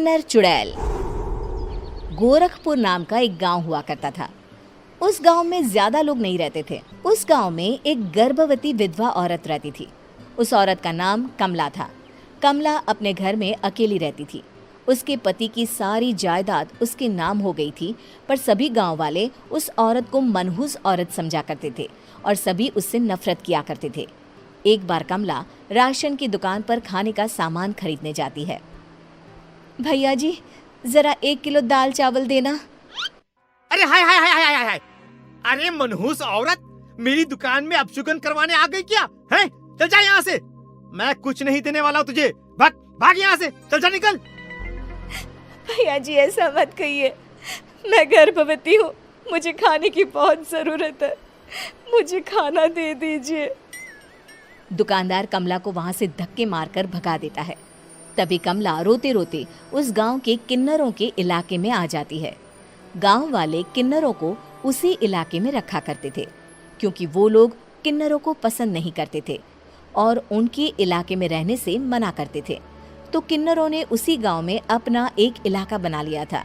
किन्नर चुड़ैल। गोरखपुर नाम का एक गांव हुआ करता था। उस गांव में ज्यादा लोग नहीं रहते थे। उस गांव में एक गर्भवती विधवा औरत रहती थी। उस औरत का नाम कमला था। कमला अपने घर में अकेली रहती थी। उसके पति की सारी जायदाद उसके नाम हो गई थी, पर सभी गांव वाले उस औरत को मनहूस औरत समझा करते थे और सभी उससे नफरत किया करते थे। एक बार कमला राशन की दुकान पर खाने का सामान खरीदने जाती है। भैया जी, जरा 1 किलो दाल चावल देना। अरे हाय हाय हाय हाय हाय हाय! अरे मनहूस औरत, मेरी दुकान में अपशुगन करवाने आ गई क्या? हैं? चल जा यहाँ से। मैं कुछ नहीं देने वाला हूँ तुझे। भाग भाग यहाँ से, चल जा, निकल। भैया जी, ऐसा मत कहिए। मैं गर्भवती हूँ, मुझे खाने की बहुत जरूरत है। मुझे खाना दे दीजिए। दुकानदार कमला को वहां से धक्के मारकर भगा देता है। तभी कमला रोते रोते उस गांव के किन्नरों के इलाके में आ जाती है। गांव वाले किन्नरों को उसी इलाके में रखा करते थे, क्योंकि वो लोग किन्नरों को पसंद नहीं करते थे और उनके इलाके में रहने से मना करते थे। तो किन्नरों ने उसी गांव में अपना एक इलाका बना लिया था।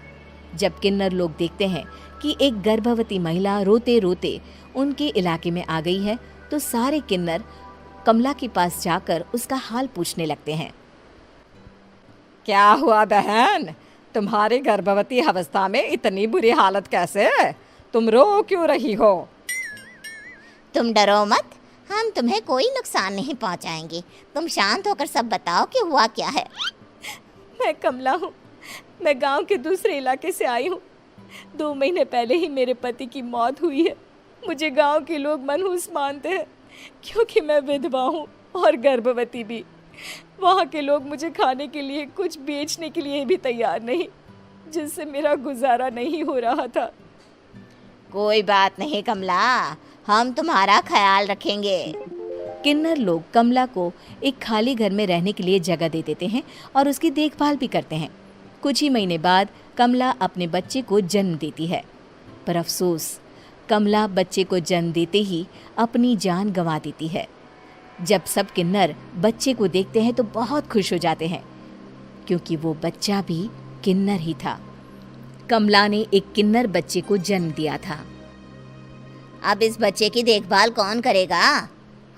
जब किन्नर लोग देखते हैं कि एक गर्भवती महिला रोते रोते उनके इलाके में आ गई है, तो सारे किन्नर कमला के पास जाकर उसका हाल पूछने लगते हैं। क्या हुआ बहन, तुम्हारी गर्भवती अवस्था में इतनी बुरी हालत कैसे? तुम रो क्यों रही हो? तुम डरो मत, हम तुम्हें कोई नुकसान नहीं पहुंचाएंगे। तुम शांत होकर सब बताओ कि हुआ क्या है। मैं कमला हूँ। मैं गांव के दूसरे इलाके से आई हूँ। 2 महीने पहले ही मेरे पति की मौत हुई है। मुझे गांव के लोग मनहूस मानते हैं, क्योंकि मैं विधवा हूँ और गर्भवती भी। वहाँ के लोग मुझे खाने के लिए कुछ बेचने के लिए भी तैयार नहीं, जिससे मेरा गुजारा नहीं हो रहा था। कोई बात नहीं कमला, हम तुम्हारा ख्याल रखेंगे। किन्नर लोग कमला को एक खाली घर में रहने के लिए जगह दे देते हैं और उसकी देखभाल भी करते हैं। कुछ ही महीने बाद कमला अपने बच्चे को जन्म देती है, पर अफसोस, कमला बच्चे को जन्म देते ही अपनी जान गंवा देती है। जब सब किन्नर बच्चे को देखते हैं तो बहुत खुश हो जाते हैं, क्योंकि वो बच्चा भी किन्नर ही था। कमला ने एक किन्नर बच्चे को जन्म दिया था। अब इस बच्चे की देखभाल कौन करेगा?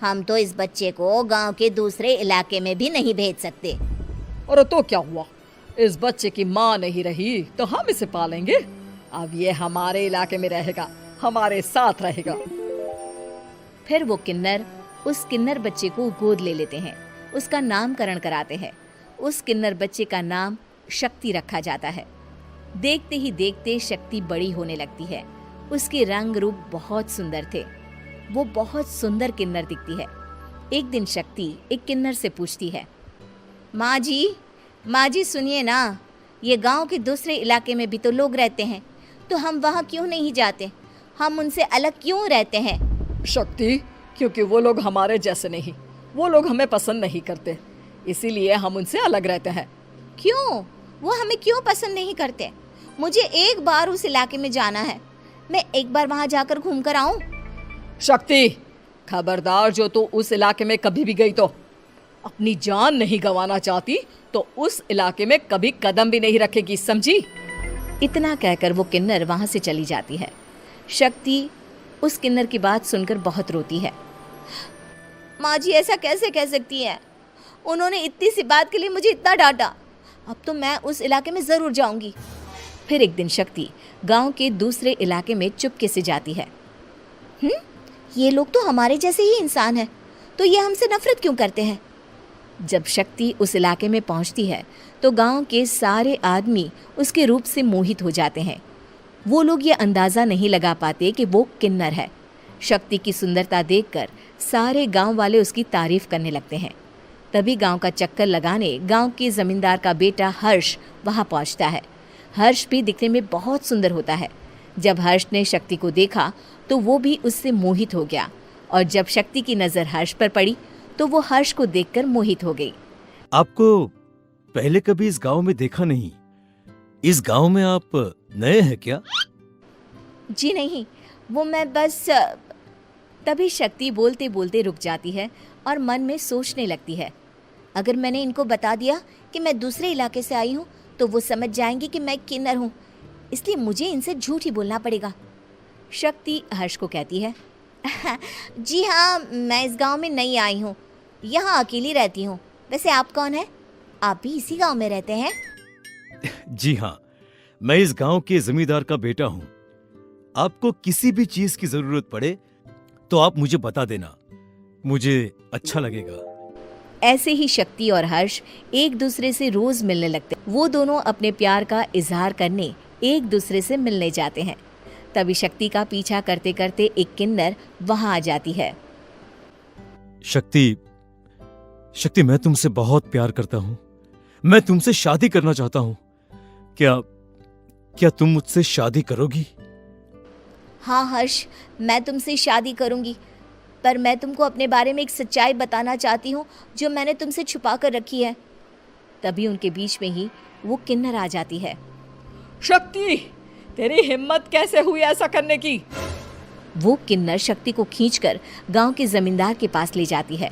हम तो इस बच्चे को गांव के दूसरे इलाके में भी नहीं भेज सकते। और तो क्या हुआ, इस बच्चे की माँ नहीं रही तो हम इसे पालेंगे। अब ये हमारे इलाके में रहेगा, हमारे साथ रहेगा। फिर वो किन्नर उस किन्नर बच्चे को गोद ले लेते हैं, उसका नामकरण कराते हैं। उस किन्नर बच्चे का नाम शक्ति रखा जाता है। देखते ही देखते शक्ति बड़ी होने लगती है। उसके रंग रूप बहुत सुंदर थे। वो बहुत सुंदर किन्नर दिखती है। एक दिन शक्ति एक किन्नर से पूछती है, माँ जी सुनिए ना, ये गांव के दूसरे इलाके में भी तो लोग रहते हैं, तो हम वहाँ क्यों नहीं जाते? हम उनसे अलग क्यों रहते हैं? शक्ति, क्योंकि वो लोग हमारे जैसे नहीं, वो लोग हमें पसंद नहीं करते, इसीलिए हम उनसे अलग रहते हैं। क्यों? वो हमें क्यों पसंद नहीं करते? मुझे एक बार उस इलाके में जाना है। मैं एक बार वहाँ जाकर घूम कर आऊँ। शक्ति, खबरदार, जो तू उस इलाके में कभी भी गई तो अपनी जान नहीं गंवाना चाहती तो उस इलाके में कभी कदम भी नहीं रखेगी, समझी? इतना कहकर वो किन्नर वहाँ से चली जाती है। शक्ति उस किन्नर की बात सुनकर बहुत रोती है। माँ जी, ऐसा कैसे कह सकती हैं? उन्होंने इतनी सी बात के लिए मुझे इतना डांटा। अब तो मैं उस इलाके में ज़रूर जाऊंगी। फिर एक दिन शक्ति गांव के दूसरे इलाके में चुपके से जाती है। ये लोग तो हमारे जैसे ही इंसान हैं, तो ये हमसे नफरत क्यों करते हैं? जब शक्ति उस इलाके में पहुंचती है तो गांव के सारे आदमी उसके रूप से मोहित हो जाते हैं। वो लोग ये अंदाज़ा नहीं लगा पाते कि वो किन्नर है। शक्ति की सुंदरता देखकर सारे गांव वाले उसकी तारीफ करने लगते हैं। तभी गांव का चक्कर लगाने गांव के जमींदार का बेटा हर्ष वहां पहुंचता है। हर्ष भी दिखने में बहुत सुंदर होता है। जब हर्ष ने शक्ति को देखा तो वो भी उससे मोहित हो गया, और जब शक्ति की नज़र हर्ष पर पड़ी तो वो हर्ष को देखकर मोहित हो गई। आपको पहले कभी इस गांव में देखा नहीं। इस गांव में आप नए हैं क्या? जी नहीं, वो मैं बस। तभी शक्ति बोलते बोलते रुक जाती है और मन में सोचने लगती है, अगर मैंने इनको बता दिया कि मैं दूसरे इलाके से आई हूँ तो वो समझ जाएंगे कि मैं किन्नर हूँ, इसलिए मुझे इनसे झूठ ही बोलना पड़ेगा। शक्ति हर्ष को कहती है, जी हाँ, मैं इस गांव में नई आई हूँ, यहाँ अकेली रहती हूँ। वैसे आप कौन है? आप भी इसी गांव में रहते हैं? जी हाँ, मैं इस गांव के जमींदार का बेटा हूं। आपको किसी भी चीज की जरूरत पड़े तो आप मुझे बता देना, मुझे अच्छा लगेगा। ऐसे ही शक्ति और हर्ष एक दूसरे से रोज मिलने लगते। वो दोनों अपने प्यार का इजहार करने एक दूसरे से मिलने जाते हैं। तभी शक्ति का पीछा करते करते एक किन्नर वहां आ जाती है। शक्ति, मैं तुमसे बहुत प्यार करता हूं। मैं तुमसे शादी करना चाहता हूं। क्या तुम मुझसे शादी करोगी? हाँ हर्ष, मैं तुमसे शादी करूँगी, पर मैं तुमको अपने बारे में एक सच्चाई बताना चाहती हूँ जो मैंने तुमसे छुपा कर रखी है। तभी उनके बीच में ही वो किन्नर आ जाती है। शक्ति, तेरी हिम्मत कैसे हुई ऐसा करने की? वो किन्नर शक्ति को खींचकर गांव के जमींदार के पास ले जाती है।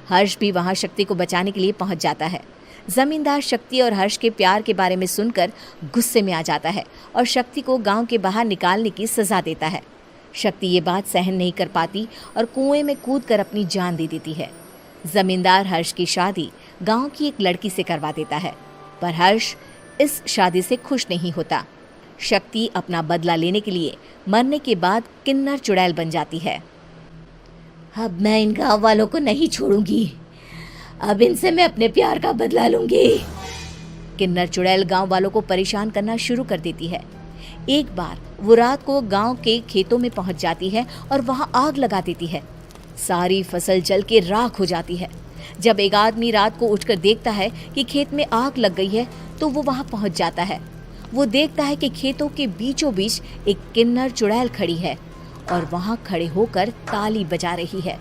हर्ष भी वहां शक्ति को बचाने के लिए पहुंच जाता है। जमींदार शक्ति और हर्ष के प्यार के बारे में सुनकर गुस्से में आ जाता है और शक्ति को गांव के बाहर निकालने की सजा देता है। शक्ति ये बात सहन नहीं कर पाती और कुएं में कूदकर अपनी जान दे देती है। जमींदार हर्ष की शादी गांव की एक लड़की से करवा देता है, पर हर्ष इस शादी से खुश नहीं होता। शक्ति अपना बदला लेने के लिए मरने के बाद किन्नर चुड़ैल बन जाती है। अब मैं इन गाँव वालों को नहीं छोड़ूंगी, अब इनसे मैं अपने प्यार का बदला लूंगी। किन्नर चुड़ैल गांव वालों को परेशान करना शुरू कर देती है। एक बार वो रात को गांव के खेतों में पहुंच जाती है और वहां आग लगा देती है। सारी फसल जल के राख हो जाती है। जब एक आदमी रात को उठकर देखता है कि खेत में आग लग गई है तो वो वहां पहुंच जाता है। वो देखता है कि खेतों के बीचों बीच एक किन्नर चुड़ैल खड़ी है और वहां खड़े होकर ताली बजा रही है।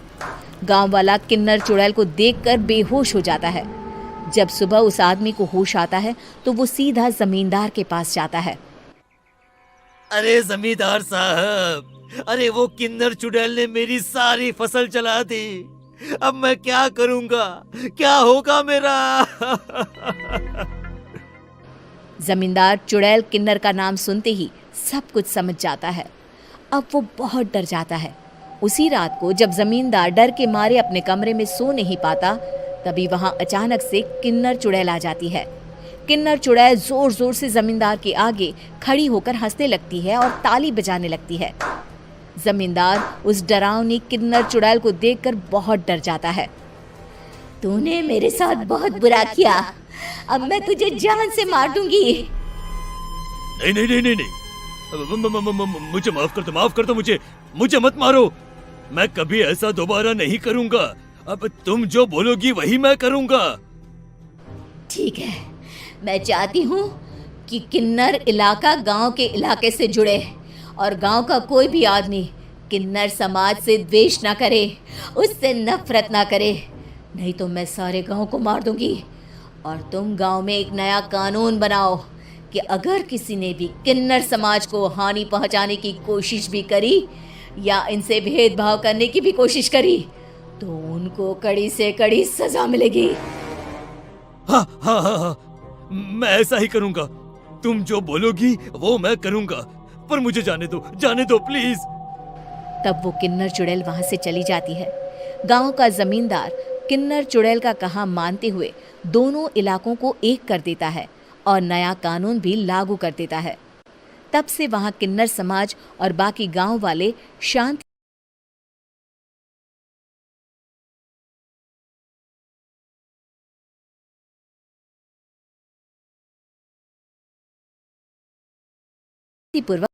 गांव वाला किन्नर चुड़ैल को देखकर बेहोश हो जाता है। जब सुबह उस आदमी को होश आता है तो वो सीधा जमींदार के पास जाता है। अरे जमींदार साहब, अरे वो किन्नर चुड़ैल ने मेरी सारी फसल जला दी। अब मैं क्या करूंगा? क्या होगा मेरा? जमींदार चुड़ैल किन्नर का नाम सुनते ही सब कुछ समझ जाता है। अब वो बहुत डर जाता है। उसी रात को जब जमींदार डर के मारे अपने कमरे में सो नहीं पाता, तभी वहां अचानक से किन्नर चुड़ैल आ जाती है। किन्नर चुड़ैल जोर जोर से जमींदार के आगे खड़ी होकर हंसने लगती है और ताली बजाने लगती है। जमींदार उस डरावनी किन्नर चुड़ैल को देखकर बहुत डर जाता है। तूने मेरे साथ बहुत बुरा किया, अब मैं तुझे जान से मार दूंगी। नहीं नहीं नहीं नहीं नहीं, मुझे माफ कर दो, मुझे मत मारो। मैं कभी ऐसा दोबारा नहीं करूंगा। अब तुम जो बोलोगी वही मैं करूंगा। ठीक है, मैं चाहती हूँ कि किन्नर इलाका गांव के इलाके से जुड़े और गांव का कोई भी आदमी किन्नर समाज से द्वेष ना करे, उससे नफरत ना करे, नहीं तो मैं सारे गांव को मार दूंगी। और तुम गांव में एक नया कानून बनाओ कि अगर किसी ने भी किन्नर समाज को हानि पहुंचाने की कोशिश भी करी या इनसे भेदभाव करने की भी कोशिश करी तो उनको कड़ी से कड़ी सजा मिलेगी। हाँ हाँ हाँ हाँ, मैं ऐसा ही करूंगा। तुम जो बोलोगी वो मैं करूंगा, पर मुझे जाने दो प्लीज। तब वो किन्नर चुड़ैल वहां से चली जाती है। गांव का जमींदार किन्नर चुड़ैल का कहा मानते हुए दोनों इलाकों को एक कर देता है और नया कानून भी लागू कर देता है। तब से वहां किन्नर समाज और बाकी गांव वाले शांति पूर्वक